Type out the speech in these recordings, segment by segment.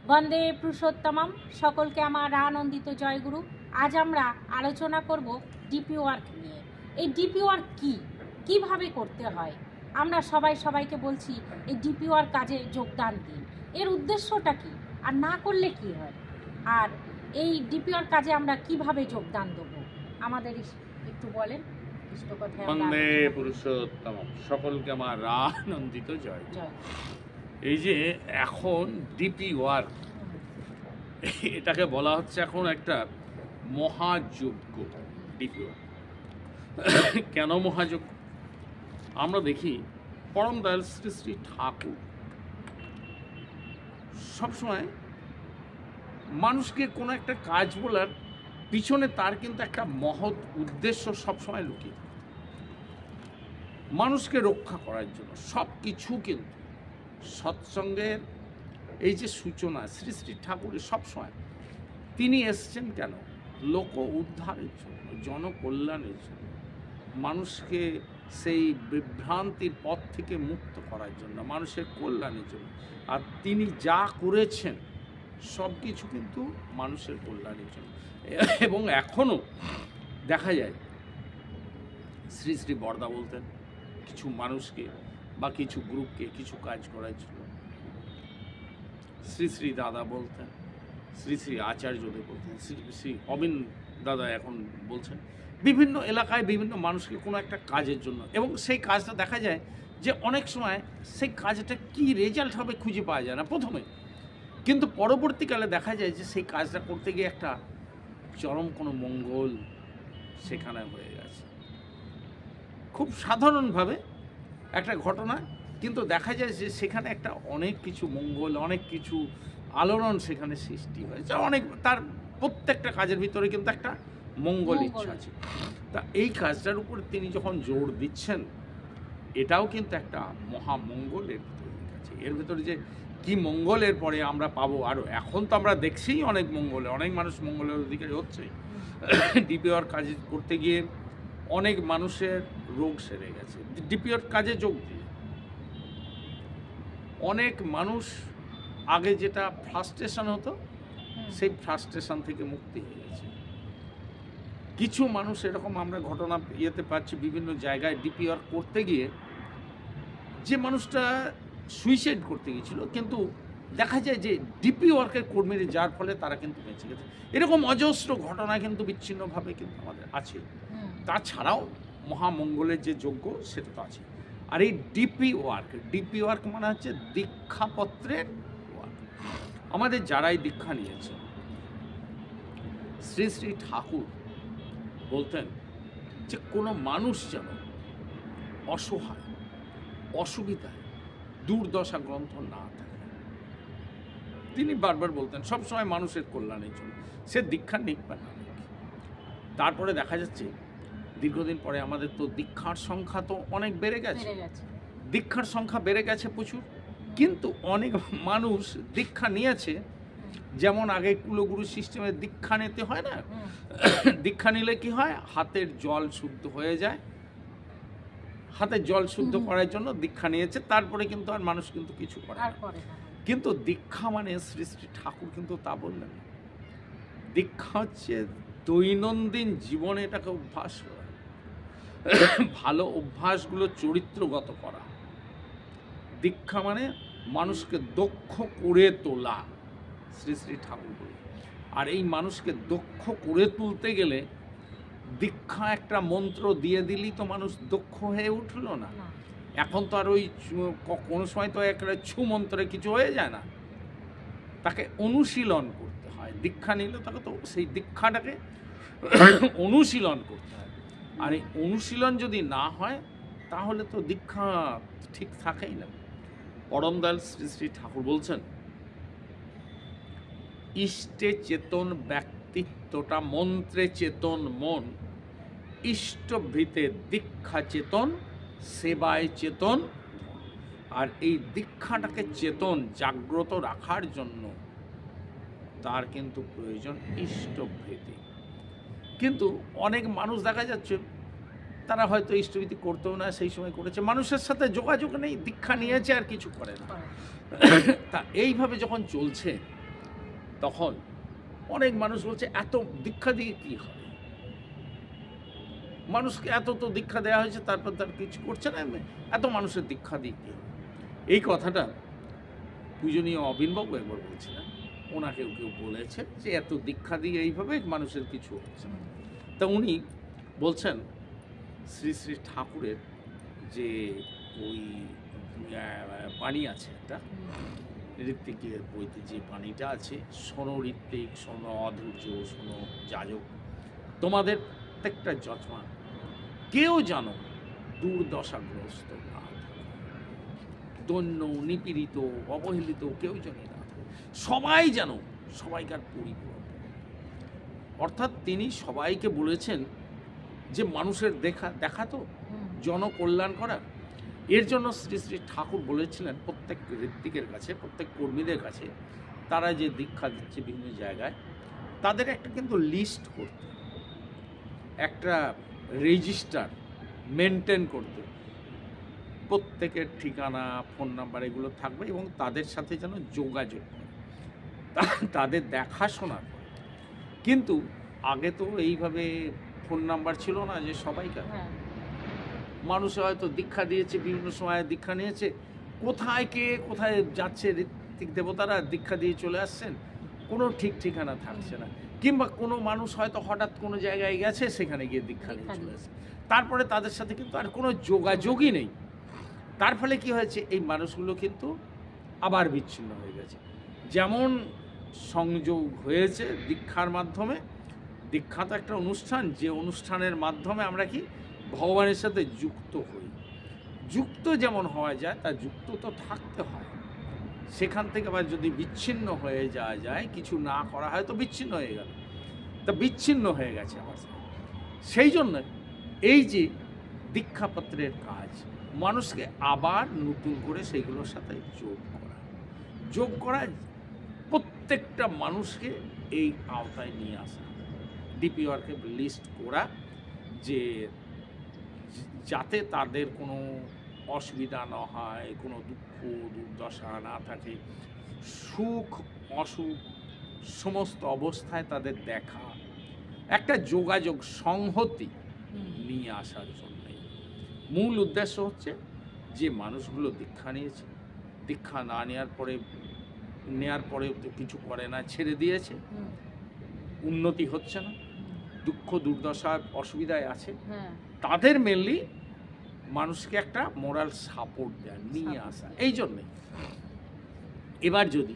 বন্দে পুরুষোত্তমম। সকলকে আমার আনন্দিত জয়গুরু। আজ আমরা আলোচনা করব ডিপি ওয়ার্ক নিয়ে। এই ডিপি ওয়ার্ক কী, কীভাবে করতে হয়। আমরা সবাইকে বলছি এই ডিপি ওয়ার্ক কাজে যোগদান দিন। এর উদ্দেশ্যটা কী, আর না করলে কি হয়, আর এই ডিপি ওয়ার্ক কাজে আমরা কিভাবে যোগদান দেবো, আমাদের একটু বলেন। বন্দে পুরুষোত্তমম। সকলকে আমার আনন্দিত জয়। এই যে এখন ডিপি ওয়ার্ক, এটাকে বলা হচ্ছে এখন একটা মহাযজ্ঞ। ডিপি ওয়ার্ক কেন মহাযজ্ঞ? আমরা দেখি পরম দয়াল শ্রী শ্রী ঠাকুর সবসময় মানুষকে কোনো একটা কাজ বলার পিছনে তার কিন্তু একটা মহৎ উদ্দেশ্য সবসময় লুকিয়ে, মানুষকে রক্ষা করার জন্য সব কিছু। কিন্তু সৎসঙ্গের এই যে সূচনা শ্রী শ্রী ঠাকুরের সবসময় তিনি এসছেন কেন? লোক উদ্ধারের জন্য, জনকল্যাণের জন্য, মানুষকে সেই বিভ্রান্তির পথ থেকে মুক্ত করার জন্য, মানুষের কল্যাণের জন্য। আর তিনি যা করেছেন সব কিছু কিন্তু মানুষের কল্যাণের জন্য। এবং এখনও দেখা যায় শ্রী শ্রী বরদা বলতেন কিছু মানুষকে বা কিছু গ্রুপকে কিছু কাজ করার জন্য, শ্রী শ্রী দাদা বলতেন, শ্রী শ্রী আচার্যদেব বলতেন, শ্রী শ্রী অবিন দাদা এখন বলছেন বিভিন্ন এলাকায় বিভিন্ন মানুষকে কোনো একটা কাজের জন্য। এবং সেই কাজটা দেখা যায় যে অনেক সময় সেই কাজটা কি রেজাল্ট হবে খুঁজে পাওয়া যায় না প্রথমে, কিন্তু পরবর্তীকালে দেখা যায় যে সেই কাজটা করতে গিয়ে একটা চরম কোনো মঙ্গল সেখানে হয়ে গেছে। খুব সাধারণভাবে একটা ঘটনা, কিন্তু দেখা যায় যে সেখানে একটা অনেক কিছু মঙ্গল, অনেক কিছু আলোড়ন সেখানে সৃষ্টি হয়েছে। অনেক তার প্রত্যেকটা কাজের ভিতরে কিন্তু একটা মঙ্গল ইচ্ছা আছে। তা এই কাজটার উপর তিনি যখন জোর দিচ্ছেন, এটাও কিন্তু একটা মহামঙ্গলের ভিতরে আছে। এর ভিতরে যে কি মঙ্গলের পরে আমরা পাবো, আরও এখন তো আমরা দেখছি অনেক মঙ্গলে, অনেক মানুষ মঙ্গলের অধিকারী হচ্ছে। ডিপি ওয়ার্ক কাজ করতে গিয়ে অনেক মানুষের রোগ সেরে গেছে ডিপি ওয়ার্ক কাজে যোগ দিয়ে। অনেক মানুষ আগে যেটা ফ্রাস্ট্রেশন হতো, সেই ফ্রাস্ট্রেশন থেকে মুক্তি হয়ে গেছে। কিছু মানুষ এরকম আমরা ঘটনা ইয়েতে পাচ্ছি বিভিন্ন জায়গায় ডিপি ওয়ার্ক করতে গিয়ে, যে মানুষটা সুইসাইড করতে গিয়েছিল, কিন্তু দেখা যায় যে ডিপি ওয়ার্কের কর্মীরা যার ফলে তারা কিন্তু বেঁচে গেছে। এরকম অজস্র ঘটনা কিন্তু বিচ্ছিন্নভাবে কিন্তু আমাদের আছে। তাছাড়াও মহামঙ্গলের যে যজ্ঞ সেটা তো আছে। আর এই ডিপি ওয়ার্ক মানে হচ্ছে দীক্ষাপত্রের ওয়ার্ক। আমাদের যারাই দীক্ষা নিয়েছে, শ্রী শ্রী ঠাকুর বলতেন যে কোনো মানুষ যেন অসহায়, অসুবিধায়, দুর্দশা গ্রন্থ না থাকে। তিনি বারবার বলতেন সবসময় মানুষের কল্যাণের জন্য, সে দীক্ষা নিক বা না নিক। তারপরে দেখা যাচ্ছে দীর্ঘদিন পরে আমাদের তো দীক্ষার সংখ্যা তো অনেক বেড়ে গেছে, দীক্ষার সংখ্যা বেড়ে গেছে প্রচুর। কিন্তু অনেক মানুষ দীক্ষা নিয়েছে, যেমন আগে কুলগুরু সিস্টেমে দীক্ষা নিতে হয় না, দীক্ষা নিলে কি হয়, হাতের জল শুদ্ধ হয়ে যায়। হাতের জল শুদ্ধ করার জন্য দীক্ষা নিয়েছে, তারপরে কিন্তু আর মানুষ কিন্তু কিছু করে না। কিন্তু দীক্ষা মানে শ্রী শ্রী ঠাকুর কিন্তু তা বললেন, দীক্ষা হচ্ছে দৈনন্দিন জীবনে এটাকে অভ্যাস করা, ভালো অভ্যাসগুলো চরিত্রগত করা। দীক্ষা মানে মানুষকে দক্ষ করে তোলা, শ্রী শ্রী ঠাকুর বলে। আর এই মানুষকে দক্ষ করে তুলতে গেলে দীক্ষা একটা মন্ত্র দিয়ে দিলেই তো মানুষ দক্ষ হয়ে উঠলো না। এখন তো আর ওই কোনো সময় তো একটা ছু মন্ত্রে কিছু হয়ে যায় না, তাকে অনুশীলন করতে হয়। দীক্ষা নিলে তাকে তো সেই দীক্ষাটাকে অনুশীলন করতে হয়। আর এই অনুশীলন যদি না হয় তাহলে তো দীক্ষা ঠিক থাকেই না। পরম দয়াল শ্রী শ্রী ঠাকুর বলছেন, ইষ্টে চেতন ব্যক্তিত্বটা, মন্ত্রে চেতন মন, ইষ্টভৃতে দীক্ষা চেতন, সেবায় চেতন। আর এই দীক্ষাটাকে চেতন জাগ্রত রাখার জন্য তার কিন্তু প্রয়োজন ইষ্টভৃতি। কিন্তু অনেক মানুষ দেখা যাচ্ছে তারা হয়তো ইষ্টভৃতি করতেও না, সেই সময় করেছে, মানুষের সাথে যোগাযোগ নেই, দীক্ষা নিয়েছে আর কিছু করে না। তা এইভাবে যখন চলছে, তখন অনেক মানুষ বলছে এত দীক্ষা দিয়ে কি হবে, মানুষকে এত তো দীক্ষা দেওয়া হয়েছে তারপর তার কিছু করছে না, এত মানুষের দীক্ষা দিয়ে কি হবে। এই কথাটা পূজনীয় অবিনবাবু একবার বলছিলেন, ওনাকেও কেউ বলেছে যে এত দীক্ষা দিয়ে এইভাবে মানুষের কিছু হচ্ছে না। তা উনি বলছেন শ্রী শ্রী ঠাকুরের যে ওই বাণী আছে একটা, ঋত্বিকের বইতে যে বাণীটা আছে, শোনো ঋত্বিক, শোনো অধৈর্য, শোনো যাজক, তোমাদের প্রত্যেকটা যজমান কেউ জানো দুর্দশাগ্রস্ত না থাকে, দৈন্য নিপীড়িত অবহেলিত কেউ জানি না থাকে, সবাই যেন সবাইকার পরিপূরক। অর্থাৎ তিনি সবাইকে বলেছেন যে মানুষের দেখা তো জনকল্যাণ করা। এর জন্য শ্রী শ্রী ঠাকুর বলেছিলেন প্রত্যেক ঋত্বিকের কাছে, প্রত্যেক কর্মীদের কাছে, তারা যে দীক্ষা দিচ্ছে বিভিন্ন জায়গায়, তাদের একটা কিন্তু লিস্ট করতে, একটা রেজিস্টার মেনটেন করতে, প্রত্যেকের ঠিকানা ফোন নাম্বার এগুলো থাকবে এবং তাদের সাথে যেন যোগাযোগ করে, তাদের দেখাশোনা করে। কিন্তু আগে তো এইভাবে ফোন নাম্বার ছিল না যে সবাইকার, মানুষ হয়তো দীক্ষা দিয়েছে, বিভিন্ন সময় দীক্ষা নিয়েছে, কোথায় কে কোথায় যাচ্ছে, ঋত্বিক দেবতারা দীক্ষা দিয়ে চলে আসছেন, কোনো ঠিক ঠিকানা থাকছে না। কিংবা কোনো মানুষ হয়তো হঠাৎ কোনো জায়গায় গেছে, সেখানে গিয়ে দীক্ষা নিয়ে চলে আসছে, তারপরে তাদের সাথে কিন্তু আর কোনো যোগাযোগই নেই। তার ফলে কি হয়েছে, এই মানুষগুলো কিন্তু আবার বিচ্ছিন্ন হয়ে গেছে। যেমন সংযোগ হয়েছে দীক্ষার মাধ্যমে, দীক্ষা তো একটা অনুষ্ঠান, যে অনুষ্ঠানের মাধ্যমে আমরা কি ভগবানের সাথে যুক্ত হই। যুক্ত যেমন হওয়া যায়, তা যুক্ত তো থাকতে হয়। সেখান থেকে আবার যদি বিচ্ছিন্ন হয়ে যাওয়া যায়, কিছু না করা হয়, তো বিচ্ছিন্ন হয়ে গেল, তা বিচ্ছিন্ন হয়ে গেছে আমার। সেই জন্য এই যে দীক্ষাপত্রের কাজ, মানুষকে আবার নতুন করে সেইগুলোর সাথে যোগ করা, প্রত্যেকটা মানুষকে এই আওতায় নিয়ে আসা, ডিপিওয়ার্কে লিস্ট করা, যে যাতে তাদের কোনো অসুবিধা না হয়, কোনো দুঃখ দুর্দশা না থাকে, সুখ অসুখ সমস্ত অবস্থায় তাদের দেখা, একটা যোগাযোগ সংহতি নিয়ে আসার জন্যই মূল উদ্দেশ্য হচ্ছে যে মানুষগুলো দীক্ষা নিয়েছে, দীক্ষা না নেওয়ার পরে কিছু করে না, ছেড়ে দিয়েছে, উন্নতি হচ্ছে না, দুঃখ দুর্দশার অসুবিধায় আছে, তাদের মেনলি মানুষকে একটা মোরাল সাপোর্ট দেয়, নিয়ে আসা। এই জন্যে এবার যদি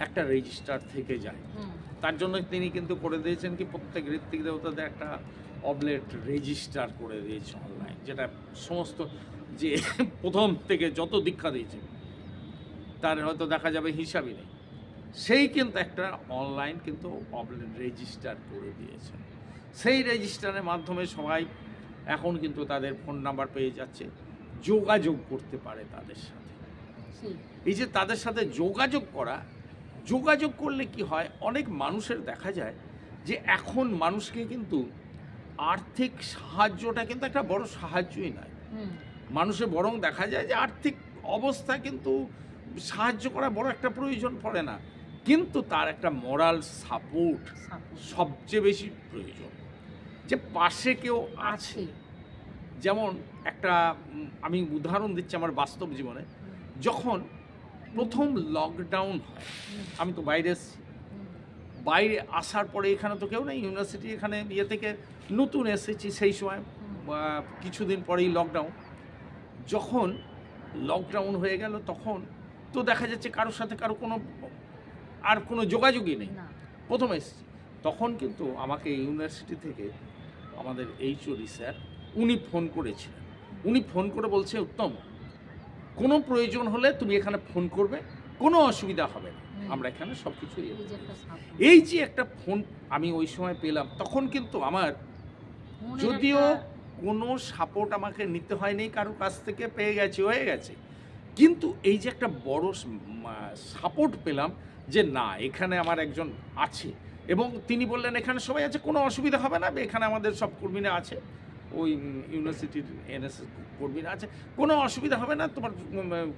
একটা রেজিস্টার থেকে যায়, তার জন্য তিনি কিন্তু করে দিয়েছেন কি, প্রত্যেক ঋত্বিক দেবতাদের একটা অবলেট রেজিস্টার করে দিয়েছে অনলাইন, যেটা সমস্ত যে প্রথম থেকে যত দীক্ষা দিয়েছে তার হয়তো দেখা যাবে হিসাবই নেই, সেই কিন্তু একটা অনলাইন কিন্তু অবলেট রেজিস্টার করে দিয়েছে। সেই রেজিস্টারের মাধ্যমে সবাই এখন কিন্তু তাদের ফোন নাম্বার পেয়ে যাচ্ছে, যোগাযোগ করতে পারে তাদের সাথে। এই যে তাদের সাথে যোগাযোগ করলে কি হয়, অনেক মানুষের দেখা যায় যে এখন মানুষকে কিন্তু আর্থিক সাহায্যটা কিন্তু একটা বড় সাহায্যই নয়, মানুষের বরং দেখা যায় যে আর্থিক অবস্থা কিন্তু সাহায্য করা বড় একটা প্রয়োজন পড়ে না, কিন্তু তার একটা মোরাল সাপোর্ট সবচেয়ে বেশি প্রয়োজন, যে পাশে কেউ আছে। যেমন একটা আমি উদাহরণ দিচ্ছি আমার বাস্তব জীবনে, যখন প্রথম লকডাউন হয়, আমি তো বাইরে এসেছি, বাইরে আসার পরে এখানে তো কেউ নেই, ইউনিভার্সিটি এখানে ইয়ে থেকে নতুন এসেছি, সেই সময় কিছুদিন পরেই লকডাউন। যখন লকডাউন হয়ে গেল, তখন তো দেখা যাচ্ছে কারোর সাথে কারো কোনো যোগাযোগই নেই। প্রথম এসেছি, তখন কিন্তু আমাকে ইউনিভার্সিটি থেকে আমাদের এইচওডি স্যার উনি ফোন করেছিলেন। উনি ফোন করে বলছে, উত্তম, কোনো প্রয়োজন হলে তুমি এখানে ফোন করবে, কোনো অসুবিধা হবে না, আমরা এখানে সব কিছু। এই যে একটা ফোন আমি ওই সময় পেলাম, তখন কিন্তু আমার যদিও কোনো সাপোর্ট আমাকে নিতে হয়নি কারো কাছ থেকে, হয়ে গেছে, কিন্তু এই যে একটা বড় সাপোর্ট পেলাম যে না, এখানে আমার একজন আছে, এবং তিনি বললেন এখানে সবাই আছে, কোনো অসুবিধা হবে না, এখানে আমাদের সব কর্মীরা আছে, ওই ইউনিভার্সিটির এনএসএস কর্মীরা আছে, কোনো অসুবিধা হবে না, তোমার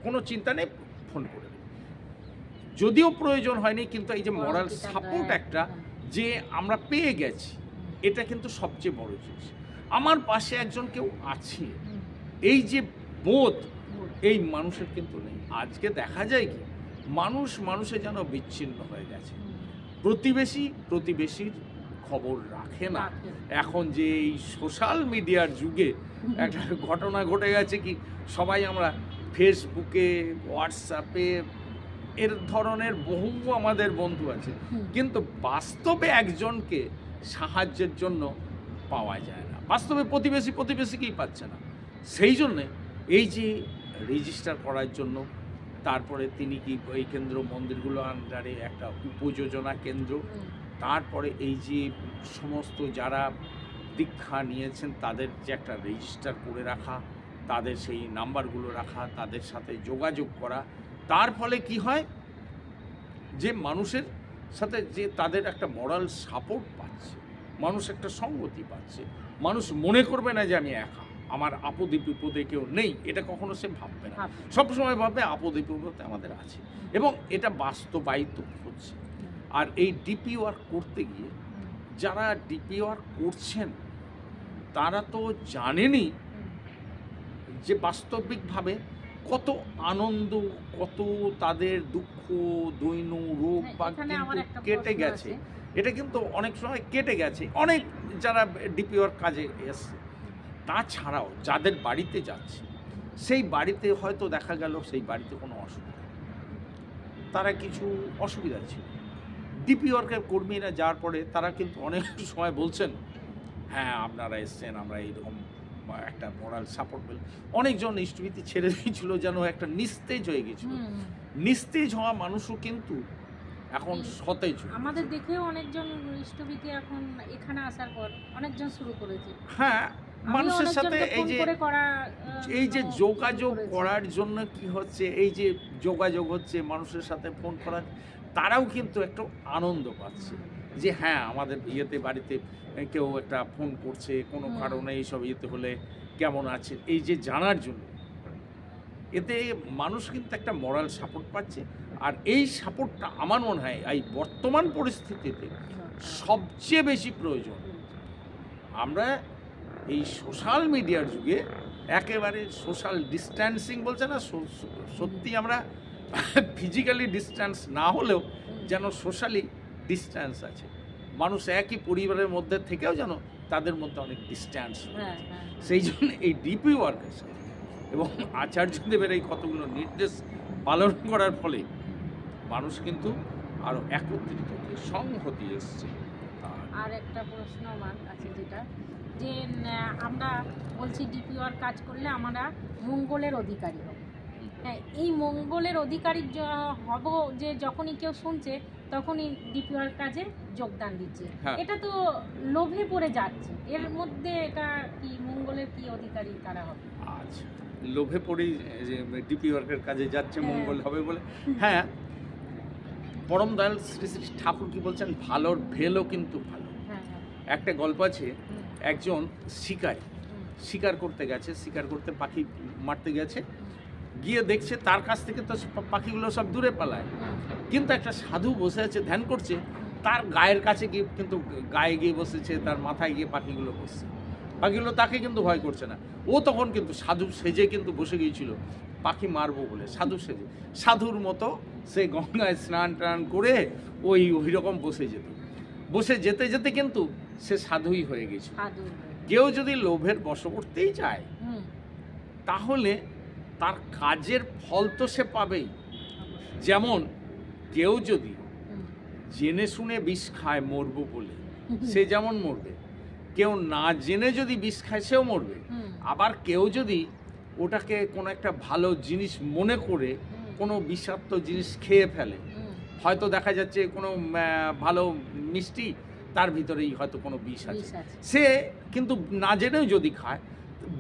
কোনো চিন্তা নেই, ফোন করে দেবে। যদিও প্রয়োজন হয়নি, কিন্তু এই যে বড় মরাল পিতার সাপোর্ট দয়া, একটা হ্যাঁ। যে আমরা পেয়ে গেছি, এটা কিন্তু সবচেয়ে বড় জিনিস। আমার পাশে একজন কেউ আছে, হুম, এই যে বোধ, হুম, এই মানুষের কিন্তু নেই। আজকে দেখা যায় কি, মানুষে যেন বিচ্ছিন্ন হয়ে গেছে। হুম, প্রতিবেশীর খবর রাখে না। রাখে। এখন যে এই সোশ্যাল মিডিয়ার যুগে একটা ঘটনা ঘটে গেছে কি, সবাই আমরা ফেসবুকে, হোয়াটসঅ্যাপে এর ধরনের বহু আমাদের বন্ধু আছে, হুম, কিন্তু বাস্তবে একজনকে সাহায্যের জন্য পাওয়া যায় না। বাস্তবে প্রতিবেশীকেই পাচ্ছে না। সেই জন্যে এই যে রেজিস্টার করার জন্য, তারপরে তিনি কি এই কেন্দ্র মন্দিরগুলো আন্ডারে একটা উপযোজনা কেন্দ্র, হুম, তারপরে এই যে সমস্ত যারা দীক্ষা নিয়েছেন তাদের যে একটা রেজিস্টার করে রাখা, তাদের সেই নাম্বারগুলো রাখা, তাদের সাথে যোগাযোগ করা, তার ফলে কি হয় যে মানুষের সাথে যে তাদের একটা মরাল সাপোর্ট পাচ্ছে, মানুষ একটা সঙ্গতি পাচ্ছে, মানুষ মনে করবে না যে আমি একা, আমার আপদে বিপদে কেউ নেই, এটা কখনো সে ভাববে না। ভাববে। সবসময় ভাববে আপদে বিপদে আমাদের আছে, এবং এটা বাস্তবায়িত হচ্ছে। আর এই ডিপি ওয়ার্ক করতে গিয়ে যারা ডিপি ওয়ার্ক করছেন তারা তো জানেনই যে বাস্তবিকভাবে কত আনন্দ, কত তাদের দুঃখ, দৈন্য, রোগ হ্যাঁ, বা এখানে আমার কিন্তু একটা কেটে প্রশ্ন গেছে। আছে। এটা কিন্তু অনেক সময় কেটে গেছে, অনেক যারা ডিপি ওয়ার্ক কাজে এসছে। তাছাড়াও যাদের বাড়িতে যাচ্ছে, সেই বাড়িতে হয়তো দেখা গেল সেই বাড়িতে কোনো অসুবিধা, তারা কিছু অসুবিধা ছিল, ডিপি ওয়ার্কের কর্মীরা যাওয়ার পরে তারা কিন্তু অনেক সময় বলছেন, হ্যাঁ আপনারা এসছেন, আমরা এইরকম একটা মোরাল সাপোর্ট পেল। অনেকজন ইষ্টভীতি ছেড়ে দিয়েছিল, যেন একটা নিস্তেজ হয়ে গেছিল। হুম, হুম। নিস্তেজ হওয়া মানুষও কিন্তু এখন সতেজ হয়ে আমাদের গেছে। দেখেও অনেকজন ইষ্টভীতি এখন এখানে আসার পর অনেকজন শুরু করেছে। হ্যাঁ, আমিও মানুষের সাথে অনেকজনকে এই ফোন যে করে করা, এই যে শুরু যোগাযোগ করেছি। করার জন্য কি হচ্ছে, এই যে যোগাযোগ হচ্ছে মানুষের সাথে ফোন করা, তারাও কিন্তু একটু আনন্দ পাচ্ছে যে হ্যাঁ আমাদের ইয়েতে বাড়িতে কেউ একটা ফোন করছে কোনো হুম। কারণে, এইসব ইয়েতে হলে কেমন আছে এই যে জানার জন্য, এতে মানুষ কিন্তু একটা মরাল সাপোর্ট পাচ্ছে। আর এই সাপোর্টটা আমার মনে হয় এই বর্তমান পরিস্থিতিতে সবচেয়ে বেশি প্রয়োজন। আমরা এই সোশ্যাল মিডিয়ার যুগে একেবারে সোশ্যাল ডিস্ট্যান্সিং বলছে না, সত্যি আমরা ফিজিক্যালি ডিস্ট্যান্স না হলেও যেন সোশ্যালি ডিস্ট্যান্স আছে। মানুষ একই পরিবারের মধ্যে থেকেও যেন তাদের মধ্যে অনেক ডিস্ট্যান্স হ্যাঁ, হ্যাঁ। সেই জন্য এই ডিপি ওয়ার্কের সাথে এবং আচার্যদেবের এই কতগুলো নির্দেশ পালন করার ফলে মানুষ কিন্তু আরও একত্রিত হতে সংহতি এসছে। আর একটা প্রশ্ন আমার আছে যেটা, যে আমরা বলছি ডিপি ওয়ার্ক কাজ করলে আমরা মঙ্গলের অধিকারী হব। হ্যাঁ, এই মঙ্গলের অধিকারী হব যে যখনই কেউ শুনছে তখনই ডিপি ওয়ার্ক কাজে যোগদান দিচ্ছে। হ্যাঁ। এটা তো লোভে পড়ে যাচ্ছে, এর মধ্যে এটা কি মঙ্গলের কি অধিকারী তারা হবে? আচ্ছা, লোভে পড়েই যে ডিপি ওয়ার্কের কাজে যাচ্ছে হ্যাঁ। মঙ্গল হবে বলে। হ্যাঁ, পরম দয়াল শ্রী শ্রী ঠাকুর কি বলছেন, ভালোর ভেলও কিন্তু ভালো। হ্যাঁ, হ্যাঁ। একটা গল্প আছে, হুম, একজন শিকারী হুম, শিকার করতে গেছে, শিকার করতে পাখি মারতে গেছে, গিয়ে দেখছে তার কাছ থেকে তো পাখিগুলো সব দূরে পালায়, হুম, কিন্তু একটা সাধু বসে আছে ধ্যান করছে, তার গায়ের কাছে গিয়ে কিন্তু গায়ে গিয়ে বসেছে, তার মাথায় গিয়ে পাখিগুলো বসছে, পাখিগুলো তাকে কিন্তু ভয় করছে না। ও তখন কিন্তু সাধু সেজে কিন্তু বসে গিয়েছিল পাখি মারবো বলে, সাধু সেজে, সাধুর মতো সে গঙ্গায় স্নান টান করে ওই রকম বসে যেতে যেতে কিন্তু সে সাধুই হয়ে গেছিল। সাধু। কেউ যদি লোভের বশবর্তীই যায় হুম, তাহলে তার কাজের ফল তো সে পাবেই। অবশ্যই। যেমন কেউ যদি হুম, জেনে শুনে বিষ খায় মরবো বলে, সে যেমন মরবে, কেউ না জেনে যদি বিষ খায় সেও মরবে। হুম, আবার কেউ যদি ওটাকে কোনো একটা ভালো জিনিস মনে করে হুম, কোনো বিষাক্ত জিনিস খেয়ে ফেলে, হুম, হয়তো দেখা যাচ্ছে কোনো ভালো মিষ্টি, তার ভিতরেই হয়তো কোনো বিষ আছে, বিষ আছে। সে কিন্তু না জেনেও যদি খায়,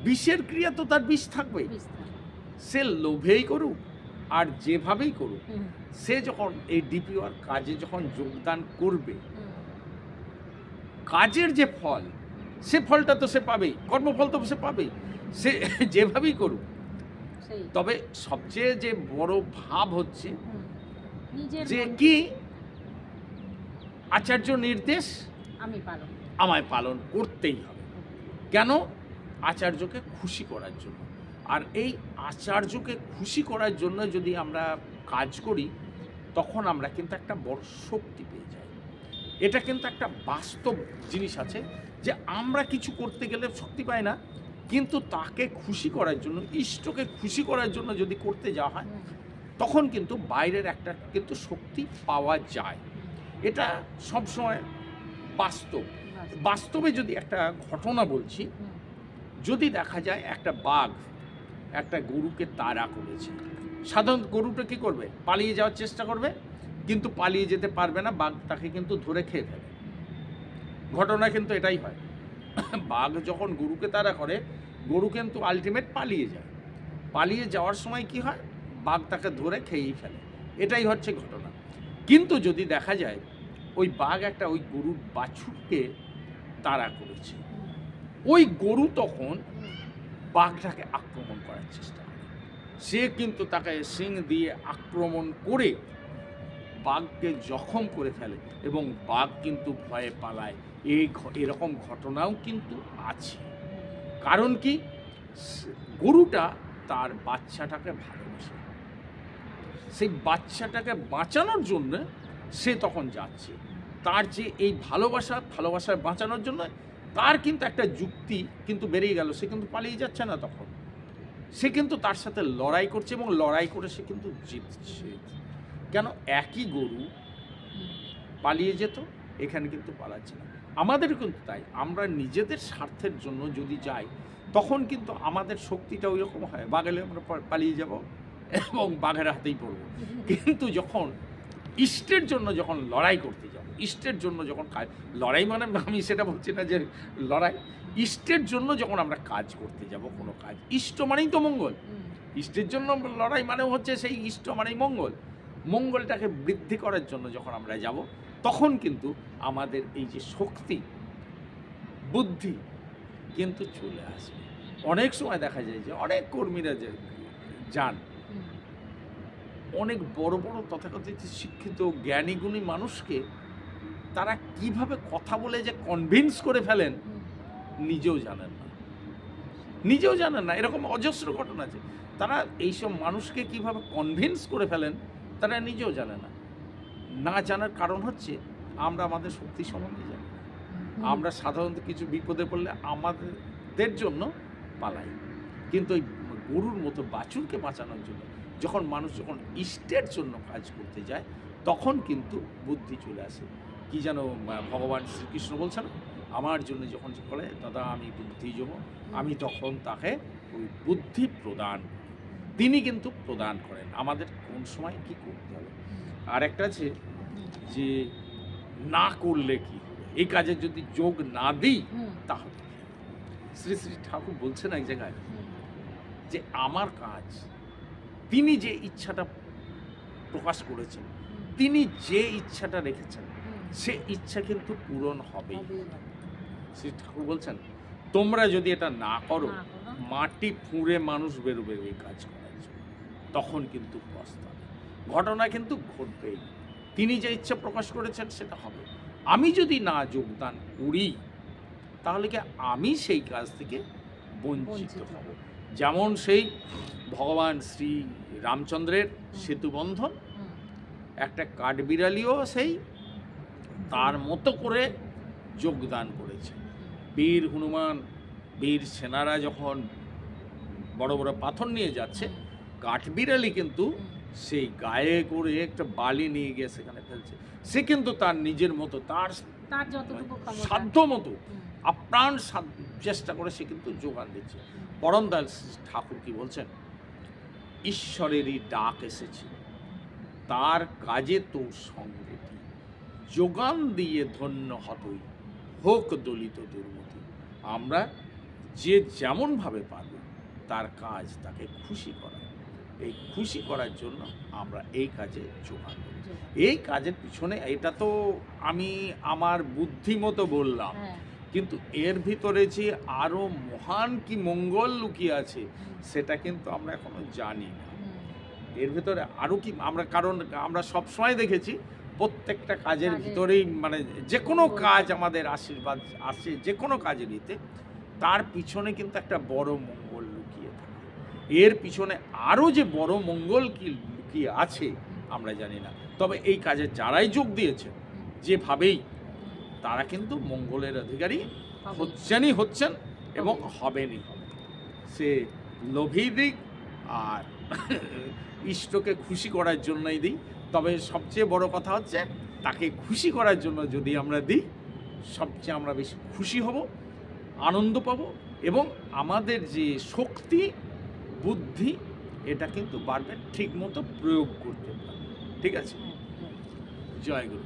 বিষের ক্রিয়া তো তার বিষ থাকবেই। বিষ থাকে। সে লোভেই করুক আর যেভাবেই করুক, হুম, সে যখন এই ডিপি ওয়ার্ক কাজে যখন যোগদান করবে, হুম, কাজের যে ফল, সে ফলটা তো সে পাবেই, কর্মফল তো সে পাবেই, সে যেভাবেই করুক। সেই। তবে সবচেয়ে যে বড় ভাব হচ্ছে হুম, নিজের যে মন- কি আচার্য নির্দেশ আমি পালন আমায় পালন করতেই হবে। কেন? আচার্যকে খুশি করার জন্য। আর এই আচার্যকে খুশি করার জন্য যদি আমরা কাজ করি, তখন আমরা কিন্তু একটা বড় শক্তি পেয়ে যাই। এটা কিন্তু একটা বাস্তব জিনিস আছে যে আমরা কিছু করতে গেলে শক্তি পাই না, কিন্তু তাকে খুশি করার জন্য, ইষ্টকে খুশি করার জন্য যদি করতে যাওয়া হয়, তখন কিন্তু বাইরের একটা কিন্তু শক্তি পাওয়া যায়। এটা সবসময় বাস্তব। বাস্তবে যদি একটা ঘটনা বলছি, যদি দেখা যায় একটা বাঘ একটা গরুকে তাড়া করেছে, সাধারণত গরুটা কী করবে? পালিয়ে যাওয়ার চেষ্টা করবে, কিন্তু পালিয়ে যেতে পারবে না, বাঘ তাকে কিন্তু ধরে খেয়ে ফেলে। ঘটনা কিন্তু এটাই হয়। বাঘ যখন গরুকে তাড়া করে, গরু কিন্তু আলটিমেট পালিয়ে যায়। পালিয়ে যাওয়ার সময় কি হয়? বাঘ তাকে ধরে খেয়েই ফেলে। এটাই হচ্ছে ঘটনা। কিন্তু যদি দেখা যায় ওই বাঘ একটা ওই গরুর বাছুরকে তাড়া করেছে, ওই গরু তখন বাঘটাকে আক্রমণ করার চেষ্টা করে। সে কিন্তু তাকে শিং দিয়ে আক্রমণ করে বাঘকে জখম করে ফেলে এবং বাঘ কিন্তু ভয়ে পালায়। এরকম ঘটনাও কিন্তু আছে। কারণ কি? গরুটা তার বাচ্চাটাকে ভালোবাসে, সেই বাচ্চাটাকে বাঁচানোর জন্য সে তখন যাচ্ছে। তার যে এই ভালোবাসার বাঁচানোর জন্য তার কিন্তু একটা যুক্তি কিন্তু বেরিয়ে গেল। সে কিন্তু পালিয়ে যাচ্ছে না, তখন সে কিন্তু তার সাথে লড়াই করছে এবং লড়াই করে সে কিন্তু জিতছে। কেন? একই গরু পালিয়ে যেত, এখানে কিন্তু পালাচ্ছে না। আমাদের কিন্তু তাই, আমরা নিজেদের স্বার্থের জন্য যদি যাই, তখন কিন্তু আমাদের শক্তিটা ওই রকম হয়, বাঘেলে আমরা পালিয়ে যাব এবং বাঘের হাতেই পড়ব। কিন্তু যখন ইষ্টের জন্য যখন লড়াই করতে যাব, ইষ্টের জন্য যখন কাজ, লড়াই মানে আমি সেটা বলছি না যে লড়াই, ইষ্টের জন্য যখন আমরা কাজ করতে যাব, কোনো কাজ, ইষ্ট মানেই তো মঙ্গল। ইষ্টের জন্য লড়াই মানে হচ্ছে সেই ইষ্ট মানেই মঙ্গল। মঙ্গলটাকে বৃদ্ধি করার জন্য যখন আমরা যাব, তখন কিন্তু আমাদের এই যে শক্তি, বুদ্ধি কিন্তু চলে আসবে। অনেক সময় দেখা যায় যে অনেক কর্মীরা যে যান, অনেক বড় বড় তথাকথিত শিক্ষিত জ্ঞানী গুণী মানুষকে তারা কিভাবে কথা বলে যে কনভিন্স করে ফেলেন, নিজেও জানেন না। এরকম অজস্র ঘটনা আছে। তারা এইসব মানুষকে কিভাবে কনভিন্স করে ফেলেন, তারা নিজেও জানে না। না জানার কারণ হচ্ছে আমরা আমাদের শক্তি সম্বন্ধে জানি না। আমরা সাধারণত কিছু বিপদে পড়লে আমাদের জন্য পালাই, কিন্তু ওই গরুর মতো বাছুরকে বাঁচানোর জন্য মানুষ যখন ইষ্টের জন্য কাজ করতে যায়, তখন কিন্তু বুদ্ধি চলে আসে। কি যেন ভগবান শ্রীকৃষ্ণ বলছেন, আমার জন্য যখন বলে দাদা আমি বুদ্ধি দেব, আমি তখন তাকে ওই বুদ্ধি প্রদান, তিনি কিন্তু প্রদান করেন আমাদের কোন সময় কি করতে হবে। আর একটা আছে যে না করলে কি হবে, এই কাজে যদি যোগ না দিই তাহলে শ্রী শ্রী ঠাকুর বলছেন এক জায়গায় যে আমার কাজ, তিনি যে ইচ্ছাটা প্রকাশ করেছেন, তিনি যে ইচ্ছাটা রেখেছেন, সে ইচ্ছা কিন্তু পূরণ হবেই। শ্রী ঠাকুর বলছেন তোমরা যদি এটা না করো, মাটি ফুঁড়ে মানুষ বেরোবে এই কাজ করার জন্য, তখন কিন্তু পস্তাবে। ঘটনা কিন্তু ঘটবেই। তিনি যে ইচ্ছা প্রকাশ করেছেন সেটা হবে। আমি যদি না যোগদান করি, তাহলে কি আমি সেই কাজ থেকে বঞ্চিত হব। যেমন সেই ভগবান শ্রী রামচন্দ্রের সেতু বন্ধন, একটা কাঠবিড়ালিও সেই তার মতো করে যোগদান করেছে। বীর হনুমান, বীর সেনারা যখন বড় বড় পাথর নিয়ে যাচ্ছে, কাঠবিড়ালি কিন্তু সেই গায়ে করে একটা বালি নিয়ে গিয়ে সেখানে ফেলছে। সে কিন্তু তার নিজের মতো, তার যতটুকু সাধ্য মতো আপ্রাণ চেষ্টা করে সে কিন্তু যোগান দিচ্ছে। পরমদয়াল ঠাকুর কি বলছেন, ঈশ্বরেরই ডাক এসেছে, তার কাজে তো সংগতি, যোগান দিয়ে ধন্য হতই, হোক দলিত দুর্মতি। আমরা যে যেমনভাবে পারব তার কাজ, তাকে খুশি করা, এই খুশি করার জন্য আমরা এই কাজে যোগান দেব। এই কাজের পিছনে, এটা তো আমি আমার বুদ্ধি মতো বললাম, কিন্তু এর ভিতরে যে আরো মহান কি মঙ্গল লুকিয়ে আছে, সেটা কিন্তু আমরা এখনো জানি না। এর ভেতরে আরও কি আমরা, কারণ আমরা সবসময় দেখেছি প্রত্যেকটা কাজের কাজে- ভিতরেই মানে যে কোনো কাজ আমাদের আশীর্বাদ আসে, যে কোনো কাজে নিতে তার পিছনে কিন্তু একটা বড় মঙ্গল লুকিয়ে থাকে। এর পিছনে আরও যে বড় মঙ্গল কি লুকিয়ে আছে আমরা জানি না, তবে এই কাজে যারাই যোগ দিয়েছে যেভাবেই তারা কিন্তু মঙ্গলের অধিকারী হচ্ছেন এবং হবেনই হবে। সে লোভী দিক আর ইষ্টকে খুশি করার জন্যই দিই, তবে সবচেয়ে বড় কথা হচ্ছে তাকে খুশি করার জন্য যদি আমরা দিই সবচেয়ে আমরা বেশি খুশি হব, আনন্দ পাব এবং আমাদের যে শক্তি বুদ্ধি এটা কিন্তু বাড়বে, ঠিক মতো প্রয়োগ করতে পারবে। ঠিক আছে, জয় গুরু।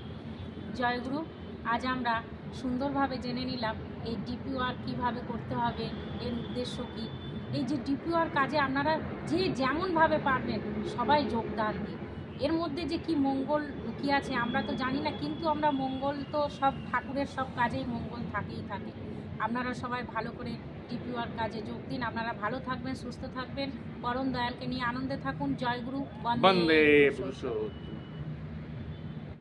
জয়গুরু। আজ আমরা সুন্দরভাবে জেনে নিলাম এই ডিপিওয়ার কিভাবে করতে হবে, এর উদ্দেশ্য কী। এই যে ডিপিওয়ার কাজে আপনারা যে যেমনভাবে পারবেন সবাই যোগদান দিন। এর মধ্যে যে কি মঙ্গল লুকিয়ে আছে আমরা তো জানি না, কিন্তু আমরা মঙ্গল তো সব ঠাকুরের সব কাজেই মঙ্গল থাকেই থাকে। আপনারা সবাই ভালো করে ডিপিওয়ার কাজে যোগ দিন। আপনারা ভালো থাকবেন, সুস্থ থাকবেন, পরম দয়ালকে নিয়ে আনন্দে থাকুন। জয়গুরু। বন্দে পুরুষোত্তম।